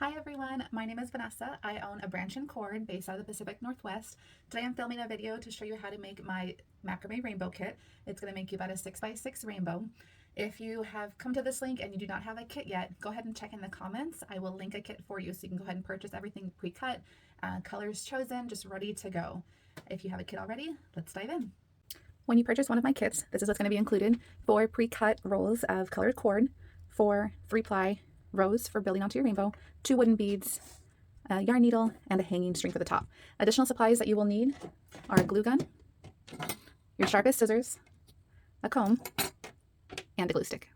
Hi everyone, my name is Vanessa. I own a branch and cord based out of the Pacific Northwest. Today I'm filming a video to show you how to make my macrame rainbow kit. It's going to make you about a 6x6 rainbow. If you have come to this link and you do not have a kit yet, go ahead and check in the comments. I will link a kit for you so you can go ahead and purchase everything pre-cut, colors chosen, just ready to go. If you have a kit already, let's dive in. When you purchase one of my kits, this is what's going to be included: 4 pre-cut rolls of colored cord, 4 3-ply rows for building onto your rainbow, 2 wooden beads, a yarn needle, and a hanging string for the top. Additional supplies that you will need are a glue gun, your sharpest scissors, a comb, and a glue stick.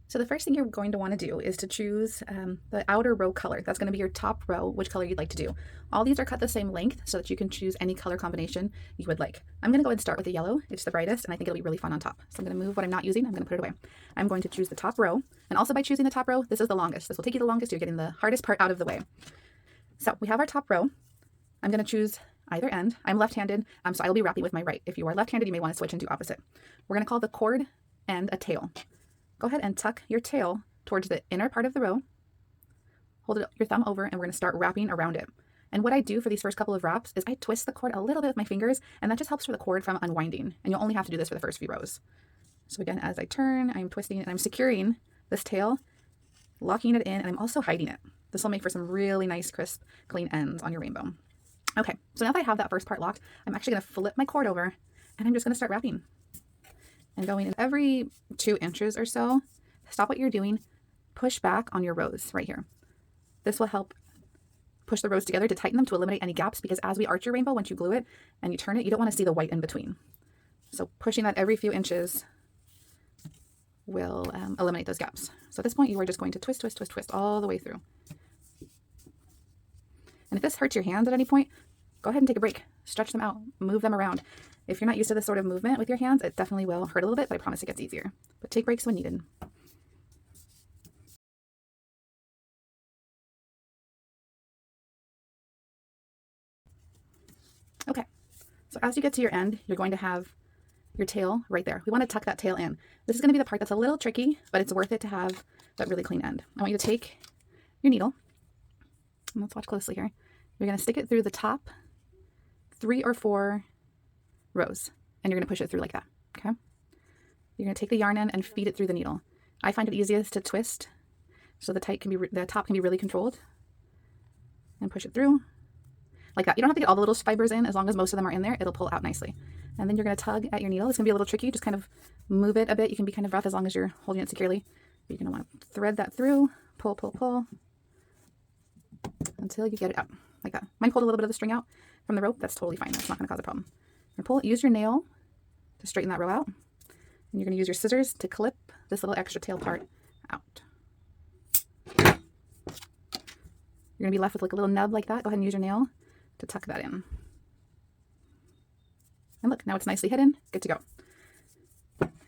So the first thing you're going to want to do is to choose the outer row color. That's going to be your top row, which color you'd like to do. All these are cut the same length so that you can choose any color combination you would like. I'm going to go ahead and start with the yellow. It's the brightest, and I think it'll be really fun on top. So I'm going to move what I'm not using. I'm going to put it away. I'm going to choose the top row. And also by choosing the top row, this is the longest. This will take you the longest. You're getting the hardest part out of the way. So we have our top row. I'm going to choose either end. I'm left-handed, so I will be wrapping with my right. If you are left-handed, you may want to switch and do opposite. We're going to call the cord end a tail. Go ahead and tuck your tail towards the inner part of the row. Hold your thumb over, and we're going to start wrapping around it. And what I do for these first couple of wraps is I twist the cord a little bit with my fingers, and that just helps for the cord from unwinding. And you'll only have to do this for the first few rows. So again, as I turn, I'm twisting and I'm securing this tail, locking it in, and I'm also hiding it. This will make for some really nice, crisp, clean ends on your rainbow. Okay, so now that I have that first part locked, I'm actually going to flip my cord over, and I'm just going to start wrapping. And going in every 2 inches or so, stop what you're doing, push back on your rows right here. This will help push the rows together to tighten them, to eliminate any gaps, because as we arch your rainbow, once you glue it and you turn it, you don't want to see the white in between. So pushing that every few inches will eliminate those gaps. So at this point, you are just going to twist, twist, twist, twist all the way through. And if this hurts your hands at any point, go ahead and take a break. Stretch them out, move them around. If you're not used to this sort of movement with your hands, it definitely will hurt a little bit, but I promise it gets easier. But take breaks when needed. Okay, so as you get to your end, you're going to have your tail right there. We want to tuck that tail in. This is going to be the part that's a little tricky, but it's worth it to have that really clean end. I want you to take your needle, and let's watch closely here. You're going to stick it through the top 3 or 4 rows, and you're going to push it through like that. Okay, you're going to take the yarn end and feed it through the needle. I find it easiest to twist so the top can be really controlled, and push it through like that. You don't have to get all the little fibers in. As long as most of them are in there, it'll pull out nicely. And then you're going to tug at your needle. It's going to be a little tricky. Just kind of move it a bit. You can be kind of rough as long as you're holding it securely. But you're going to want to thread that through, pull, pull, pull, until you get it out like that. Mine pulled a little bit of the string out from the rope. That's totally fine. That's not going to cause a problem. And pull it. Use your nail to straighten that row out. And you're going to use your scissors to clip this little extra tail part out. You're going to be left with like a little nub like that. Go ahead and use your nail to tuck that in. And look, now it's nicely hidden. Good to go.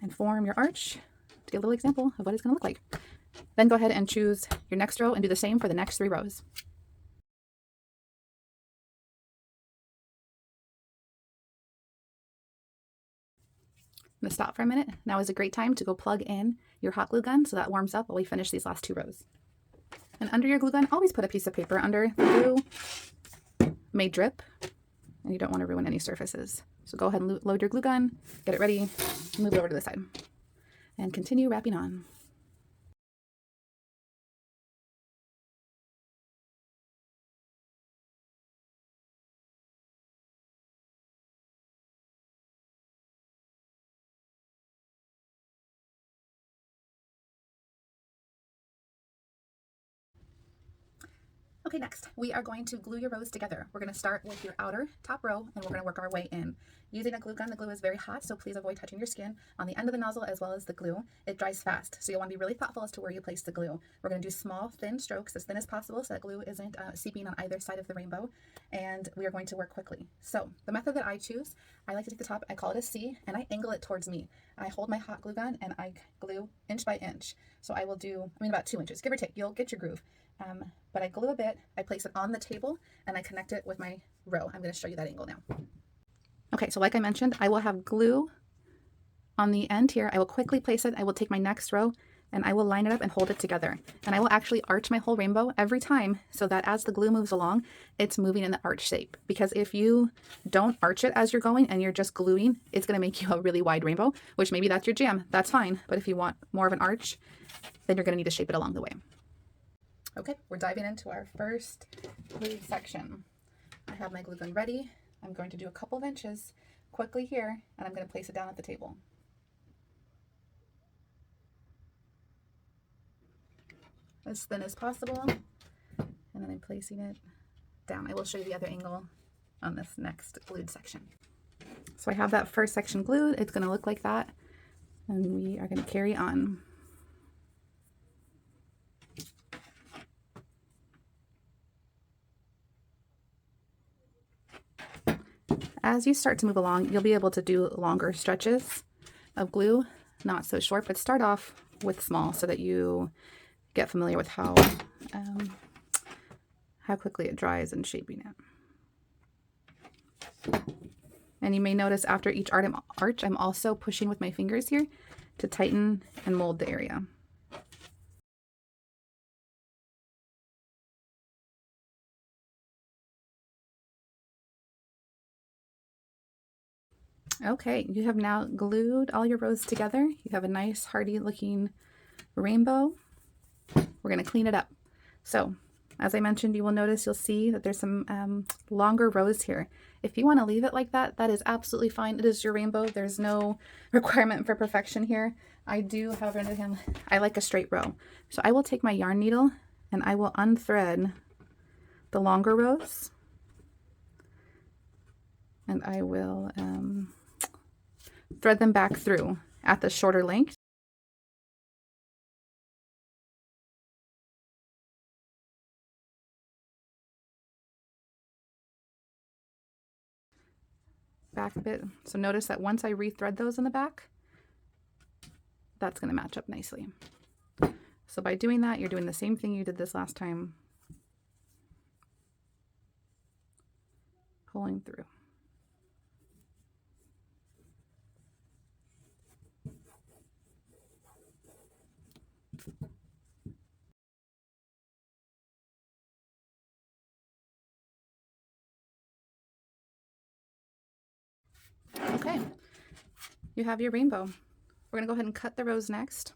And form your arch to get a little example of what it's going to look like. Then go ahead and choose your next row and do the same for the next 3 rows. I'm going to stop for a minute. Now is a great time to go plug in your hot glue gun so that warms up while we finish these last 2 rows. And under your glue gun, always put a piece of paper under the glue. May drip, and you don't want to ruin any surfaces. So go ahead and load your glue gun, get it ready, move it over to the side, and continue wrapping on. Okay, next, we are going to glue your rows together. We're going to start with your outer top row, and we're going to work our way in. Using a glue gun, the glue is very hot, so please avoid touching your skin on the end of the nozzle as well as the glue. It dries fast, so you'll want to be really thoughtful as to where you place the glue. We're going to do small, thin strokes, as thin as possible, so that glue isn't seeping on either side of the rainbow, and we are going to work quickly. So the method that I choose, I like to take the top, I call it a C, and I angle it towards me. I hold my hot glue gun, and I glue inch by inch. So I will do, about 2 inches, give or take. You'll get your groove. But I glue a bit, I place it on the table, and I connect it with my row. I'm going to show you that angle now. Okay, so like I mentioned, I will have glue on the end here. I will quickly place it. I will take my next row, and I will line it up and hold it together. And I will actually arch my whole rainbow every time so that as the glue moves along, it's moving in the arch shape. Because if you don't arch it as you're going and you're just gluing, it's going to make you a really wide rainbow, which maybe that's your jam. That's fine. But if you want more of an arch, then you're going to need to shape it along the way. Okay, we're diving into our first glue section. I have my glue gun ready. I'm going to do a couple of inches quickly here, and I'm going to place it down at the table. As thin as possible, and then I'm placing it down. I will show you the other angle on this next glued section. So I have that first section glued. It's going to look like that, and we are going to carry on. As you start to move along, you'll be able to do longer stretches of glue, not so short, but start off with small so that you get familiar with how quickly it dries and shaping it. And you may notice after each arch, I'm also pushing with my fingers here to tighten and mold the area. Okay, you have now glued all your rows together. You have a nice hardy looking rainbow. We're going to clean it up. So as I mentioned, you will notice, you'll see that there's some longer rows here. If you want to leave it like that, that is absolutely fine. It is your rainbow. There's no requirement for perfection here. I do, however, I like a straight row. So I will take my yarn needle and I will unthread the longer rows. And I will thread them back through at the shorter length. Back a bit. So notice that once I rethread those in the back, that's going to match up nicely. So by doing that, you're doing the same thing you did this last time. Pulling through. Okay, you have your rainbow. We're gonna go ahead and cut the rows next.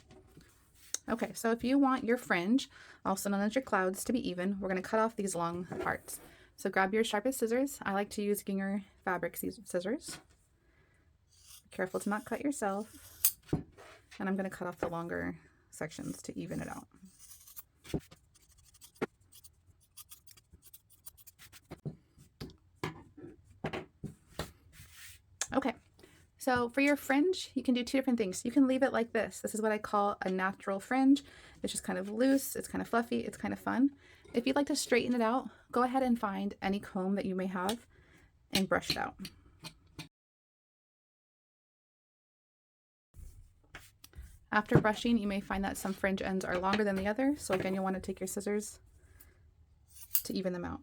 Okay, so if you want your fringe, also known as your clouds, to be even, we're gonna cut off these long parts. So grab your sharpest scissors. I like to use Ginger fabric scissors. Be careful to not cut yourself. And I'm gonna cut off the longer sections to even it out. Okay, so for your fringe, you can do two different things. You can leave it like this. This is what I call a natural fringe. It's just kind of loose, it's kind of fluffy, it's kind of fun. If you'd like to straighten it out, go ahead and find any comb that you may have and brush it out. After brushing, you may find that some fringe ends are longer than the other. So again, you'll want to take your scissors to even them out.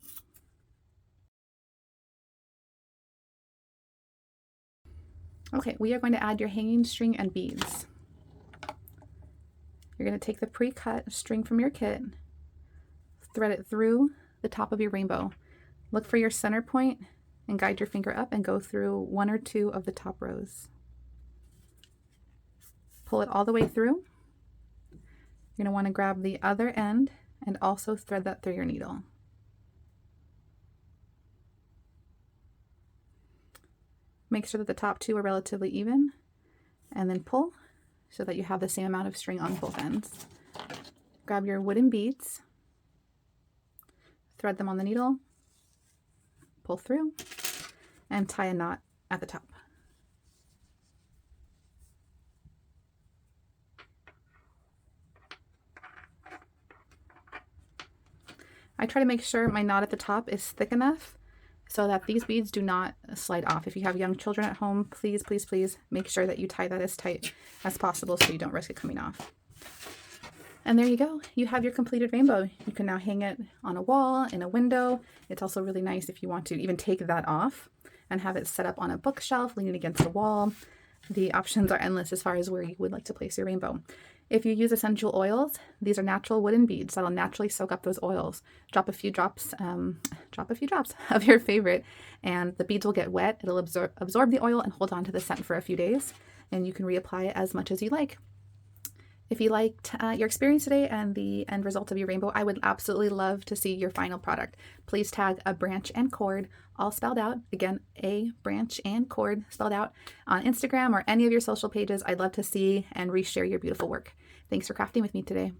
Okay, we are going to add your hanging string and beads. You're going to take the pre-cut string from your kit, thread it through the top of your rainbow. Look for your center point and guide your finger up and go through one or two of the top rows. Pull it all the way through. You're going to want to grab the other end and also thread that through your needle. Make sure that the top two are relatively even, and then pull so that you have the same amount of string on both ends. Grab your wooden beads, thread them on the needle, pull through, and tie a knot at the top. I try to make sure my knot at the top is thick enough so that these beads do not slide off. If you have young children at home, please, please, please make sure that you tie that as tight as possible so you don't risk it coming off. And there you go. You have your completed rainbow. You can now hang it on a wall, in a window. It's also really nice if you want to even take that off and have it set up on a bookshelf leaning against the wall. The options are endless as far as where you would like to place your rainbow. If you use essential oils, these are natural wooden beads that'll naturally soak up those oils. Drop a few drops of your favorite, and the beads will get wet. It'll absorb the oil and hold on to the scent for a few days, and you can reapply it as much as you like. If you liked your experience today and the end result of your rainbow, I would absolutely love to see your final product. Please tag a branch and cord, all spelled out. Again, a branch and cord spelled out, on Instagram or any of your social pages. I'd love to see and reshare your beautiful work. Thanks for crafting with me today.